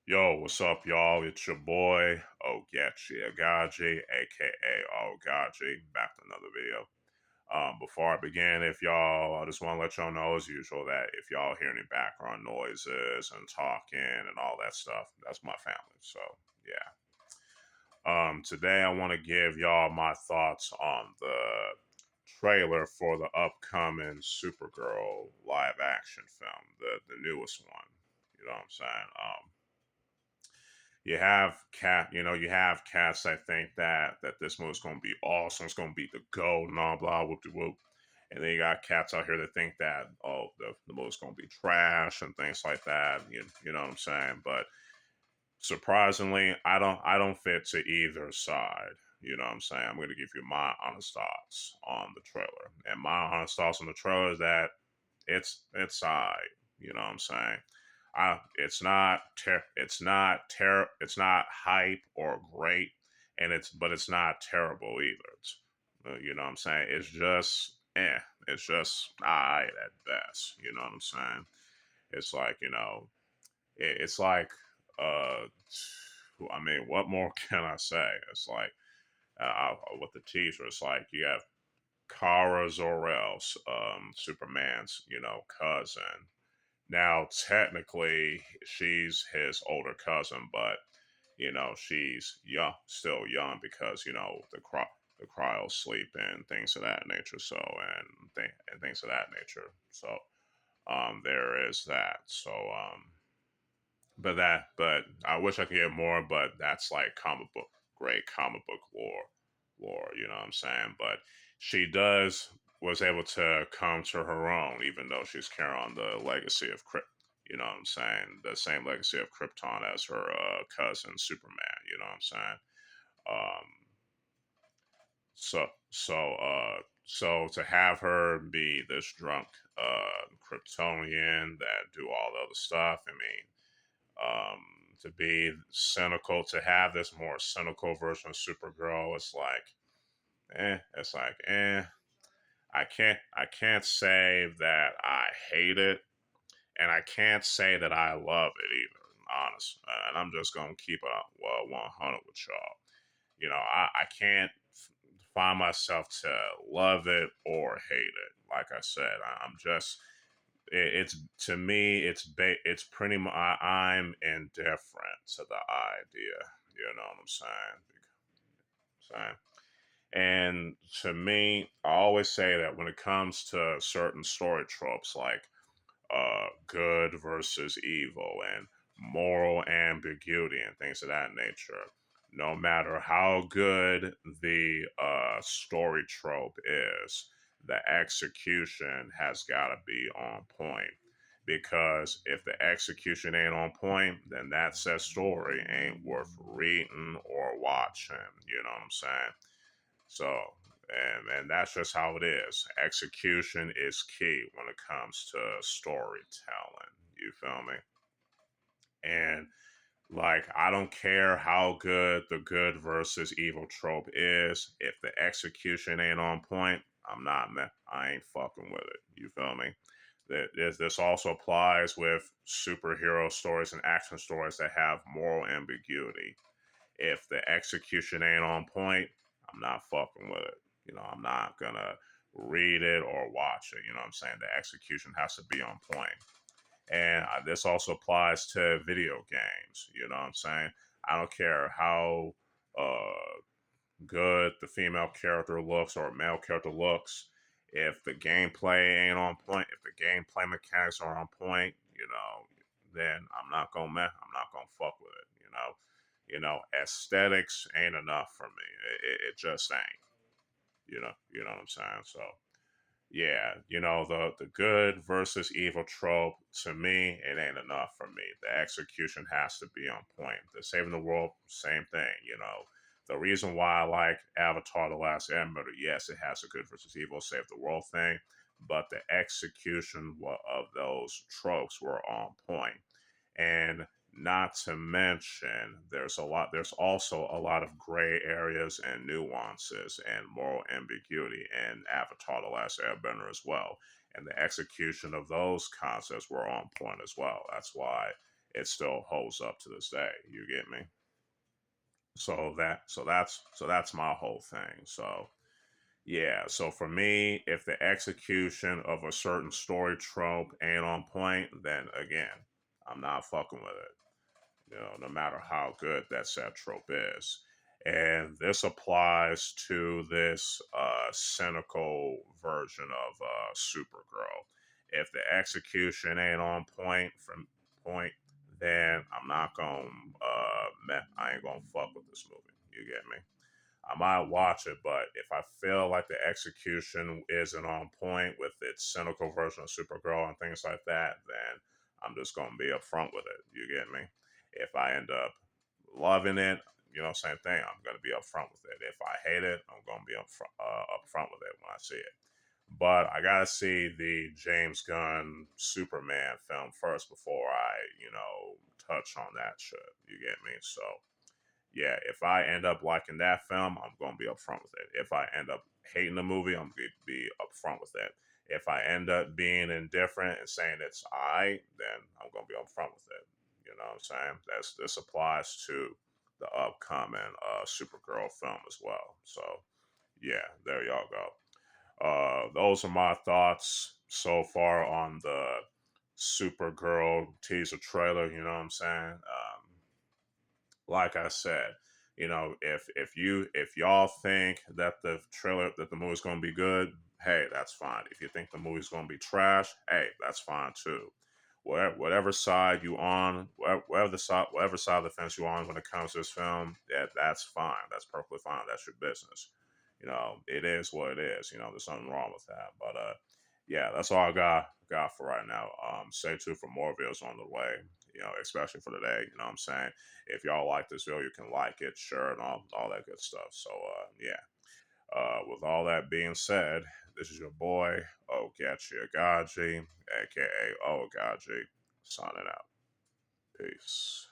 Yo, what's up, y'all? It's your boy, Oaghaji, aka Oaghaji, back to another video. Before I begin, if y'all, I just want to let y'all know, as usual, that if y'all hear any background noises and talking and all that stuff, that's my family. So, yeah. Today I want to give y'all my thoughts on the trailer for the upcoming Supergirl live action film, the newest one. You know what I'm saying? You have cats that think that this movie's gonna be awesome, it's gonna be the gold and all blah whoop de whoop. And then you got cats out here that think that the movie's gonna be trash and things like that. You know what I'm saying? But surprisingly, I don't fit to either side. You know what I'm saying? I'm gonna give you my honest thoughts on the trailer. And my honest thoughts on the trailer is that it's alright. You know what I'm saying? It's not hype or great, and it's not terrible either. You know what I'm saying? It's just alright at best. You know what I'm saying? It's like it's like uh, I mean, what more can I say? It's like with the teaser, it's like you have Kara Zor-El's Superman's cousin. Now, technically, she's his older cousin, but she's young, still young because the cryo sleep and things of that nature. So and things of that nature. So there is that. So but I wish I could get more. But that's like great comic book lore. You know what I'm saying? But she does was able to come to her own, even though she's carrying on the legacy of Krypton. You know what I'm saying? The same legacy of Krypton as her cousin Superman. You know what I'm saying? Um, so to have her be this drunk Kryptonian that do all the other stuff. I mean, to be cynical, to have this more cynical version of Supergirl, it's like, I can't say that I hate it, and I can't say that I love it either. Honest, and I'm just gonna keep it 100 with y'all. I can't find myself to love it or hate it. Like I said, I'm just it's to me it's pretty much I'm indifferent to the idea. You know what I'm saying? And to me, I always say that when it comes to certain story tropes like good versus evil and moral ambiguity and things of that nature, no matter how good the story trope is, the execution has got to be on point. Because if the execution ain't on point, then that said story ain't worth reading or watching. You know what I'm saying? So, and that's just how it is. Execution is key when it comes to storytelling. You feel me? And like, I don't care how good the good versus evil trope is. If the execution ain't on point, I ain't fucking with it. You feel me? This also applies with superhero stories and action stories that have moral ambiguity. If the execution ain't on point, I'm not fucking with it. I'm not gonna read it or watch it. You know what I'm saying? The execution has to be on point. And this also applies to video games. You know what I'm saying? I don't care how good the female character looks or male character looks. If the gameplay ain't on point, if the gameplay mechanics are on point, then I'm not gonna fuck with it. Aesthetics ain't enough for me. It just ain't. You know what I'm saying? So yeah, the good versus evil trope, to me, it ain't enough for me. The execution has to be on point. The saving the world, same thing. The reason why I like Avatar: The Last Airbender, yes, it has a good versus evil, save the world thing, but the execution of those tropes were on point. And not to mention, there's also a lot of gray areas and nuances and moral ambiguity in Avatar: The Last Airbender as well. And the execution of those concepts were on point as well. That's why it still holds up to this day. You get me? So that's my whole thing. So yeah, so for me, if the execution of a certain story trope ain't on point, then again, I'm not fucking with it. No matter how good that set trope is. And this applies to this cynical version of Supergirl. If the execution ain't on point, then I'm not gonna I ain't gonna fuck with this movie. You get me? I might watch it, but if I feel like the execution isn't on point with its cynical version of Supergirl and things like that, then I'm just gonna be upfront with it. You get me? If I end up loving it, same thing. I'm gonna be upfront with it. If I hate it, I'm gonna be upfront with it when I see it. But I gotta see the James Gunn Superman film first before I, touch on that shit. You get me? So yeah, if I end up liking that film, I'm gonna be upfront with it. If I end up hating the movie, I'm gonna be upfront with it. If I end up being indifferent and saying it's alright, then I'm gonna be upfront with it. You know what I'm saying? This applies to the upcoming Supergirl film as well. So yeah, there y'all go. Those are my thoughts so far on the Supergirl teaser trailer. You know what I'm saying? Like I said, if y'all think that the movie's gonna be good, hey, that's fine. If you think the movie's gonna be trash, hey, that's fine too. Whatever side you on, whatever side of the fence you on when it comes to this film, yeah, that's fine. That's perfectly fine. That's your business. It is what it is. There's nothing wrong with that. But yeah, that's all I got for right now. Stay tuned for more videos on the way. Especially for today. You know what I'm saying? If y'all like this video, you can like it, share it, all that good stuff. So yeah. With all that being said, this is your boy Oaghaji, aka Oaghaji, signing out. Peace.